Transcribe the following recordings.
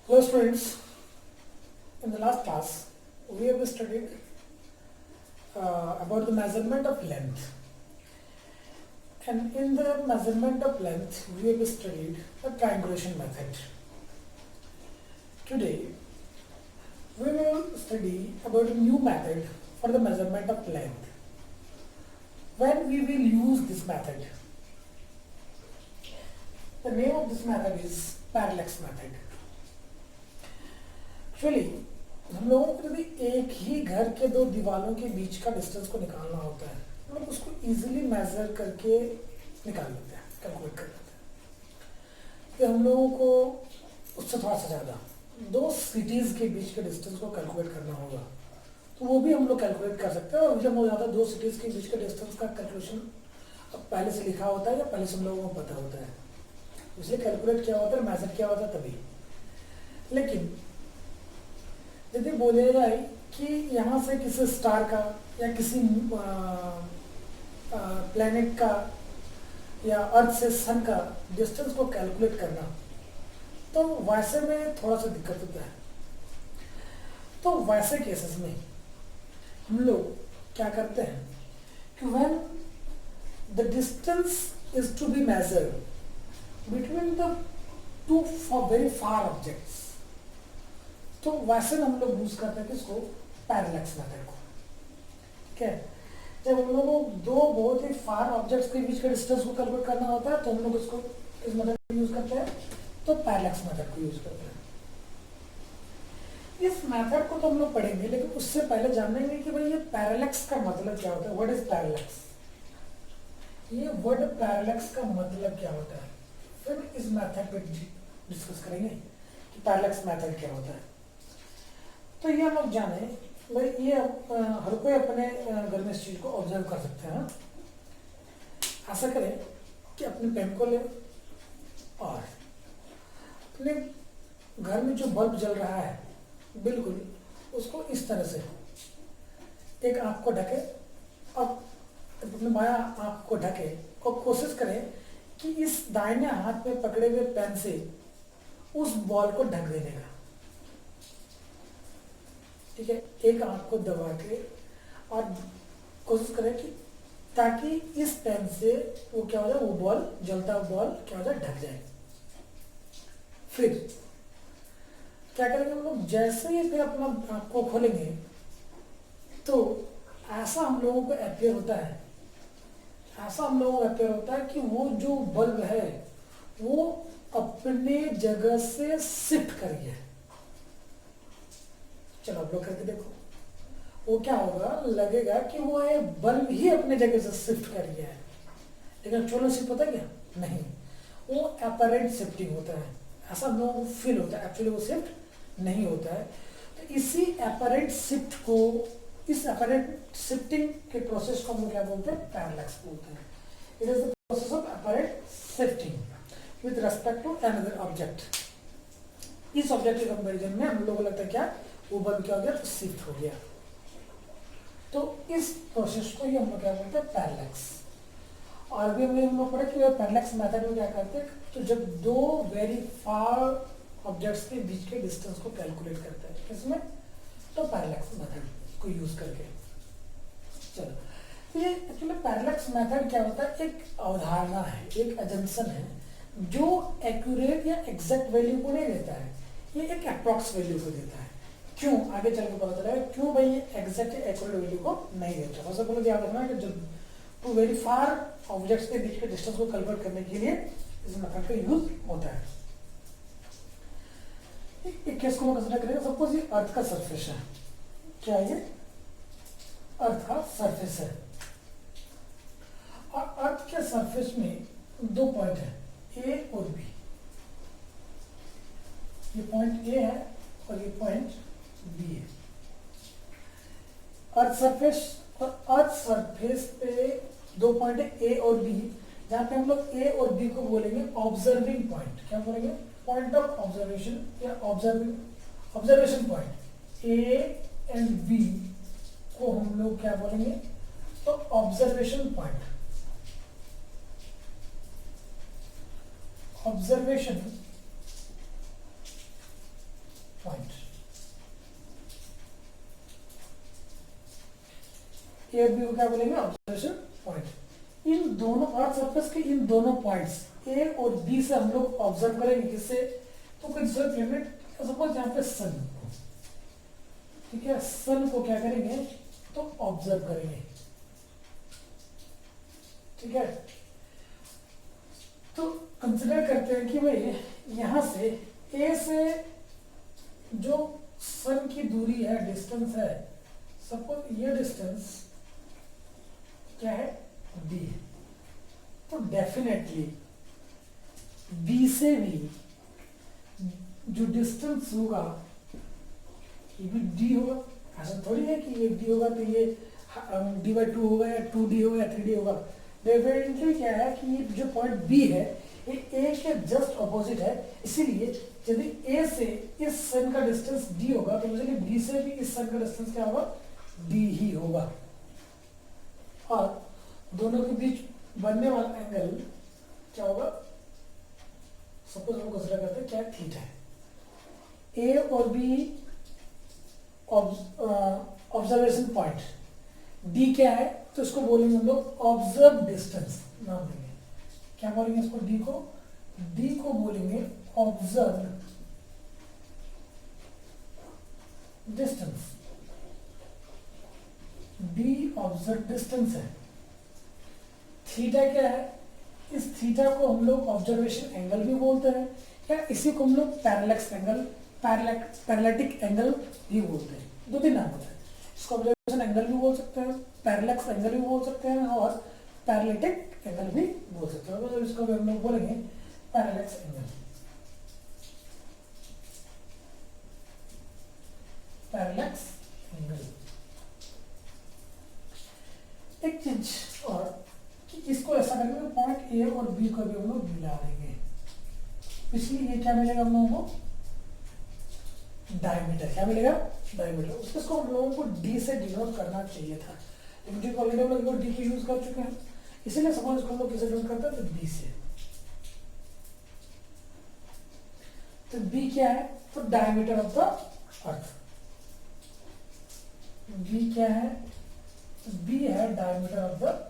Hello students, in the last class we have studied about the measurement of length, and in the measurement of length we have studied the triangulation method. Today we will study about a new method for the measurement of length. When we will use this method, the name of this method is parallax method. Actually हम लोगों को यदि एक ही घर के दो दीवारों के बीच का डिस्टेंस को निकालना होता है, हम लोग उसको इजीली मेजर करके निकाल लेते हैं, कैलकुलेट कर लेते हैं। फिर हम लोगों को उससे थोड़ा सा ज़्यादा दो सिटीज़ के बीच के डिस्टेंस को कैलकुलेट करना होगा, तो वो भी हम लोग कैलकुलेट कर सकते हैं। और जब हो जाता है दो सिटीज़ के बीच के डिस्टेंस का कैलकुलेशन पहले से लिखा होता है या पहले से हम लोगों को पता होता है, इसलिए कैलकुलेट किया होता है, मेजर किया होता है तभी। लेकिन यदि बोलेगा कि यहाँ से किसी स्टार का या किसी प्लैनेट का या अर्थ से सन का डिस्टेंस को कैलकुलेट करना, तो वैसे में थोड़ा सा दिक्कत होता है। तो वैसे केसेस में हम लोग क्या करते हैं कि when the distance is to be measured between the two very far objects, तो वैसे में हम लोग यूज करते हैं किसको, पैरेलैक्स मेथड को। ठीक है, जब हम लोगों को दो बहुत ही फार ऑब्जेक्ट्स के बीच के डिस्टेंस को कैलकुलेट करना होता है तो हम लोग इसको इस मेथड को यूज करते हैं, तो पैरेलैक्स मेथड को यूज करते हैं। इस मेथड को तो हम लोग पढ़ेंगे, लेकिन उससे पहले जानेंगे कि भाई ये पैरेलैक्स का मतलब क्या होता है। व्हाट इज पैरेलैक्स, ये वर्ड पैरेलैक्स का मतलब क्या होता है, फिर इस मेथड पे डिस्कस करेंगे कि पैरेलैक्स मेथड क्या होता है। तो ये हम लोग जाने भाई, ये हर कोई अपने घर में इस चीज को ऑब्जर्व कर सकते हैं। ऐसा करें कि अपने पेन को ले और अपने घर में जो बल्ब जल रहा है बिल्कुल उसको इस तरह से एक आंख को ढके और अपने बाया आंख को ढके और कोशिश करें कि इस दाहिने हाथ में पकड़े हुए पेन से उस बॉल को ढक देने का। ठीक है, एक आंख को दबा के और कोशिश करें कि ताकि इस पेन से वो क्या हो जाए, वो बॉल जलता हुआ बॉल क्या हो जाए, ढक जाए। फिर क्या करेंगे हम लोग, जैसे ही फिर अपना आंख को खोलेंगे तो ऐसा हम लोगों को अपियर होता है, ऐसा हम लोगों को अपियर होता है कि वो जो बल्ब है वो अपने जगह से शिफ्ट कर गया है। चलो आप लोग करके देखो, वो क्या होगा, लगेगा कि वो बल्ब ही अपने जगह से शिफ्ट कर गया है, लेकिन एक्चुअल शिफ्ट होता है क्या, नहीं, वो अपरेंट शिफ्टिंग होता है। ऐसा हम लोगों को फील होता है, एक्चुअली वो शिफ्ट नहीं होता है। तो इसी अपरेंट शिफ्ट को, इस अपरेंट शिफ्टिंग के प्रोसेस को हम लोग क्या बोलते हैं, पैरेलैक्स बोलते हैं। It is the process of apparent shifting with respect to another object. इस ऑब्जेक्ट के कंपेरिजन में हम लोगों को लगता है क्या, वो बल्ब क्या हो गया, शिफ्ट हो गया। तो इस प्रोसेस को ही हम लोग क्या बोलते हैं, पैरेलैक्स। और भी हम लोग पढ़े कि पैरेलैक्स मेथड में क्या करते हैं, तो जब दो वेरी फार ऑब्जेक्ट्स के बीच के डिस्टेंस को कैलकुलेट करते हैं, किसमें, तो पैरेलैक्स मेथड को यूज करके। चलो, ये एक्चुअली पैरेलैक्स मेथड क्या होता है, एक अवधारणा है, एक अजम्पशन है जो एक्यूरेट या एग्जैक्ट वैल्यू को नहीं देता है, ये एक अप्रॉक्स वैल्यू को देता है। क्यों, आगे चल के पता चलेगा क्यों भाई ये एग्जैक्ट एक्यूरेट वैल्यू को नहीं देता। सबसे पहले याद रखना कि जब टू वेरी फार ऑब्जेक्ट्स के बीच के डिस्टेंस को कैलकुलेट करने के लिए इस मेथड का यूज होता है। एक केस को हम कंसीडर करेंगे, सपोज ये अर्थ का सरफेस है, क्या ये अर्थ का सरफेस है, और अर्थ के सरफेस में दो पॉइंट है, ए और बी। ये पॉइंट ए है और ये पॉइंट बी है। अर्थ सरफेस, और अर्थ सरफेस पे दो पॉइंट है ए और बी, जहां पे हम लोग ए और बी को बोलेंगे ऑब्जर्विंग पॉइंट। क्या बोलेंगे, पॉइंट ऑफ ऑब्जर्वेशन या observation point. A and B को हम लोग क्या बोलेंगे, तो observation point. Observation point. A और बी को क्या बोलेंगे? Observation point. इन दोनों अर्थ सरफेस के इन दोनों पॉइंट्स ए और बी से हम लोग ऑब्जर्व करेंगे किससे? तो कोई दूसरा प्लेनेट, सपोज यहाँ पे सन, ठीक है, सन को क्या करेंगे? तो ऑब्जर्व करेंगे, ठीक है। तो कंसिडर करते हैं कि भाई यहां से ए से जो सन की दूरी है, डिस्टेंस है, सपोज ये डिस्टेंस क्या है? डी है। तो डेफिनेटली बी से भी जो डिस्टेंस होगा ये भी डी होगा। ऐसा थोड़ी है कि ये डी होगा तो ये डी/2 होगा या 2D होगा या 3D होगा। डेफिनेटली क्या है कि ये जो पॉइंट बी है ये ए के जस्ट ऑपोजिट है, इसीलिए यदि ए से इस सन का डिस्टेंस डी होगा तो मुझे बी से भी इस सन का डिस्टेंस क्या होगा? डी ही होगा। और दोनों के बीच बनने वाला एंगल क्या होगा? सपोज हम कंसीडर करते हैं क्या? थीटा है। ए और बी ऑब्जर्वेशन पॉइंट, डी क्या है? तो इसको बोलेंगे हम लोग ऑब्जर्व डिस्टेंस नाम देंगे। क्या बोलेंगे इसको? डी को, डी को बोलेंगे observe distance. D observe distance है। थीटा क्या है? इस थीटा को हम लोग ऑब्जर्वेशन एंगल भी बोलते हैं, या इसी को हम लोग पैरेलैक्स एंगल, पैरेलैटिक एंगल भी बोलते हैं। दो तीन नाम होते हैं। इसको ऑब्जर्वेशन एंगल भी बोल सकते हैं, पैरेलैक्स एंगल भी बोल सकते हैं, और पैरेलैटिक एंगल भी बोल सकते हैं। मतलब इसको हम लोग बोलेंगे पैरेलैक्स एंगल, पैरेलैक्स एंगल। एक चीज और कि इसको ऐसा करेंगे, पॉइंट ए और बी को भी हम लोग मिला देंगे, इसलिए ये क्या मिलेगा हम लोगों को? डायमीटर। क्या मिलेगा? डायमीटर। उसको हम लोगों को डी से डिनोट करना चाहिए था, लेकिन डी ऑलरेडी हम लोग डी को यूज कर चुके हैं, इसलिए सपोज इसको हम लोग किसे डिनोट करते हैं? तो बी से। तो बी क्या है? तो diameter of the earth. B क्या है? बी है डायमीटर ऑफ द अर्थ।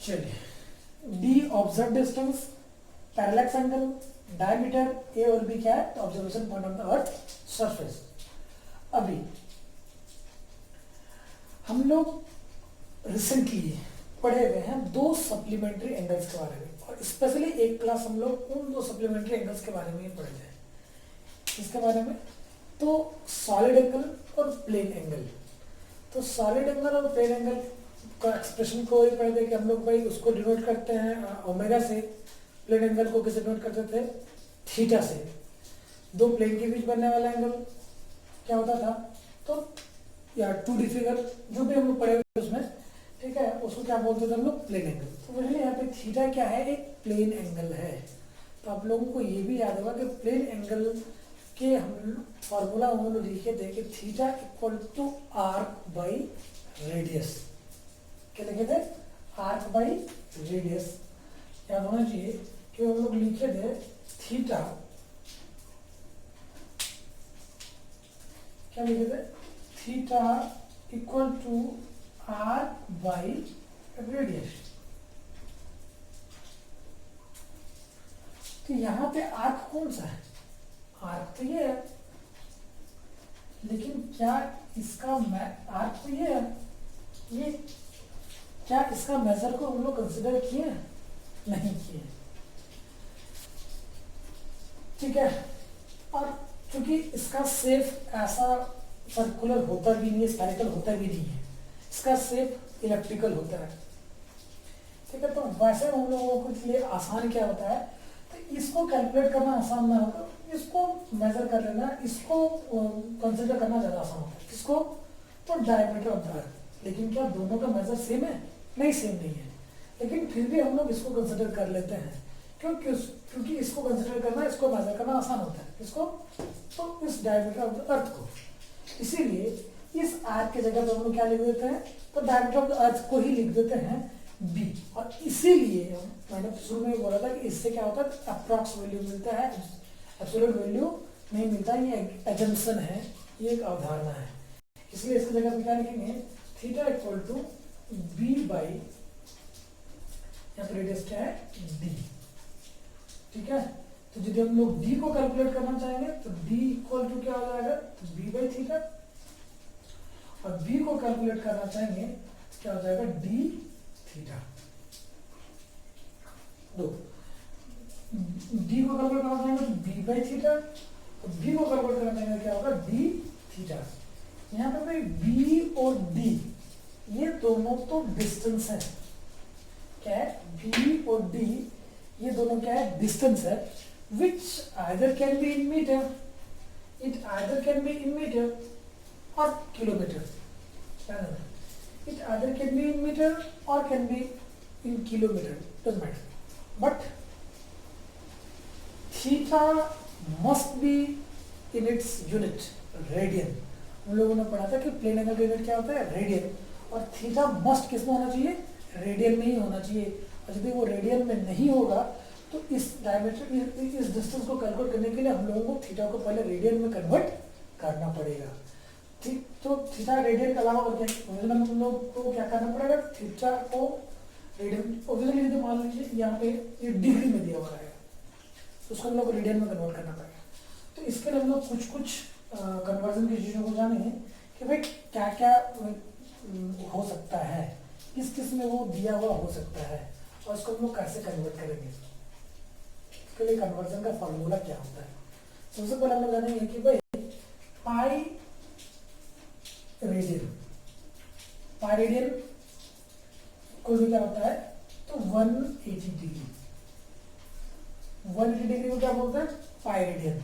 चलिए, D observe distance, parallax angle, diameter, A और बी क्या है? तो observation point of the earth surface. अभी हम लोग रिसेंटली पढ़े हुए हैं दो सप्लीमेंट्री एंगल्स के बारे में, और स्पेशली एक क्लास हम लोग उन दो सप्लीमेंट्री एंगल्स के बारे में ही पढ़े थे। इसके बारे में तो सॉलिड एंगल और प्लेन एंगल। तो सॉलिड एंगल और प्लेन एंगल का एक्सप्रेशन को ही पढ़े थे कि हम लोग भाई उसको डिनोट करते हैं ओमेगा से, प्लेन एंगल को किसे डिनोट करते थे? थीटा से। दो प्लेन के बीच बनने वाला एंगल क्या होता था? तो या 2D फिगर जो भी हम लोग पढ़े हुए उसमें, ठीक है, उसको क्या बोलते थे हम लोग? Plane angle. तो मुझे यहाँ पे थीटा क्या है? एक प्लेन एंगल है। तो आप लोगों को ये भी याद होगा कि प्लेन एंगल के हम फॉर्मूला हम लोग लिखे थे कि theta equal to arc by radius. क्या लिखे थे? Arc by radius. याद होना चाहिए कि हम लोग लिखे थे थीटा, क्या लिखे थे? Theta equal to arc by radius. तो यहां पे आर्क कौन सा है? आर्क तो ये है, लेकिन क्या इसका आर्क तो ये है, ये क्या इसका मेजर को हम लोग कंसिडर किए? नहीं किए, ठीक है। और क्योंकि इसका शेप ऐसा सर्कुलर होता भी नहीं है, स्फेरिकल होता भी नहीं है, इसका शेप इलेप्टिकल होता है, ठीक है। तो वैसे हम लोगों के लिए आसान क्या होता है? तो इसको कैलकुलेट करना आसान ना होगा, इसको मेजर कर लेना, इसको कंसिडर करना ज़्यादा आसान होता है। किसको? तो डायमीटर ऑफ द अर्थ। लेकिन क्या दोनों का मेजर सेम है? नहीं, सेम नहीं है, लेकिन फिर भी हम लोग इसको कंसिडर कर लेते हैं। क्योंकि इसको कंसिडर करना, इसको मेजर करना आसान होता है। किसको? तो इस डायमीटर ऑफ द अर्थ को। इसीलिए इस आर्क की जगह पे हम लोग क्या लिख देते हैं, तो डायमीटर ऑफ द अर्थ को ही लिख देते हैं बी। और इसीलिए मैंने शुरू में बोला था कि इससे क्या होता है, अप्रॉक्स वैल्यू मिलता है, एब्सोल्यूट वैल्यू नहीं मिलता, ये एजम्पशन है, ये एक अवधारणा है। इसलिए इसकी जगह पे क्या लिखेंगे, theta equal to B by, यहाँ पर रेडियस क्या है, डी। ठीक है, तो यदि हम लोग डी को कैलकुलेट करना चाहेंगे तो डी इक्वल टू क्या हो जाएगा, तो बी बाई थीटा, और बी को कैलकुलेट करना चाहेंगे तो क्या हो जाएगा, डी थीटा। दो डी को कैलकुलेट करना चाहेंगे तो बी बाई थीटा, और बी को कैलकुलेट करना चाहेंगे क्या होगा, डी थीटा। यहाँ पे भाई बी और डी ये दोनों तो डिस्टेंस है, क्या है, बी और डी ये दोनों क्या है, डिस्टेंस है, which either can be in meter, it either can be in meter or kilometer, it either can be in meter or can be in kilometer, doesn't matter, but theta must be in its unit radian। हम लोगों ने पढ़ा था कि plane angle का unit क्या होता है, रेडियन, और थीटा मस्ट किस में होना चाहिए, रेडियन में ही होना चाहिए। और यदि वो रेडियन में नहीं होगा तो इस डायमीटर, इस डिस्टेंस को कैलकुलेट करने के लिए हम लोगों को थीटा को पहले रेडियन में कन्वर्ट करना पड़ेगा। ठीक, तो थीटा रेडियन के अलावा और क्या, हम लोग को क्या करना पड़ेगा, थीटा को रेडियन, ओरिजिनली तो मान लीजिए यहाँ पे ये डिग्री में दिया हुआ है, तो उसको हम लोग रेडियन में कन्वर्ट करना पड़ेगा। तो इसके लिए हम लोग कुछ कुछ कन्वर्जन की चीज़ों को जानेंगे कि भाई क्या क्या हो सकता है, किस किस में वो दिया हुआ हो सकता है, और उसको हम लोग कैसे कन्वर्ट करेंगे, इसके लिए कन्वर्जन का फॉर्मूला क्या होता है। सबसे पहले हम लोग जानेंगे कि भाई पाई रेडियन, पाई रेडियन को क्या होता है, तो 180 डिग्री, 180 डिग्री को क्या बोलते हैं, पाई रेडियन।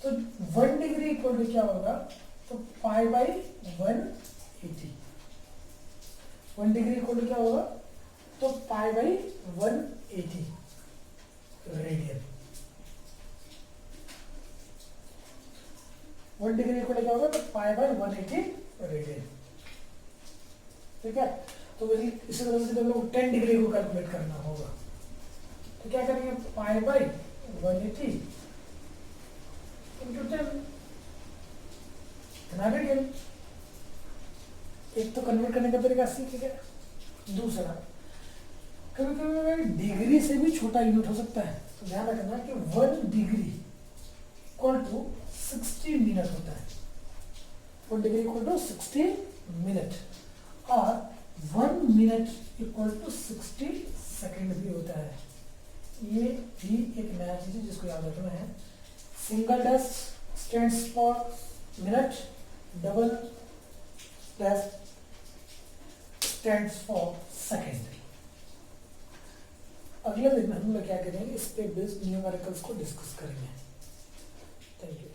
तो 1 डिग्री इक्वल टू क्या होगा, तो pi by 180, 1 degree equal to क्या होगा, तो pi by 180 radian. 1 degree equal क्या होगा, तो पाई बाई 180 रेडियन। ठीक है, तो इसी तरह से हम लोग 10 डिग्री को कैलकुलेट करना होगा, तो क्या करेंगे, पाई बाई 180 इंटू 10 रेडियन। एक तो कन्वर्ट करने का तरीका सीखेगा। दूसरा, कभी कभी डिग्री से भी छोटा यूनिट हो सकता है, तो ध्यान रखना कि 1 डिग्री इक्वल टू 60 मिनट होता है, 1 डिग्री इक्वल टू 60 मिनट, और 1 मिनट इक्वल टू 60 सेकेंड भी होता है। ये भी एक नया चीज है जिसको याद रखना है। Single dash stands for minute, double dash stands for second. अगले दिन हम लोग क्या करेंगे, इस पे बेस्ड न्यूमेरिकल्स को डिस्कस करेंगे। Thank you.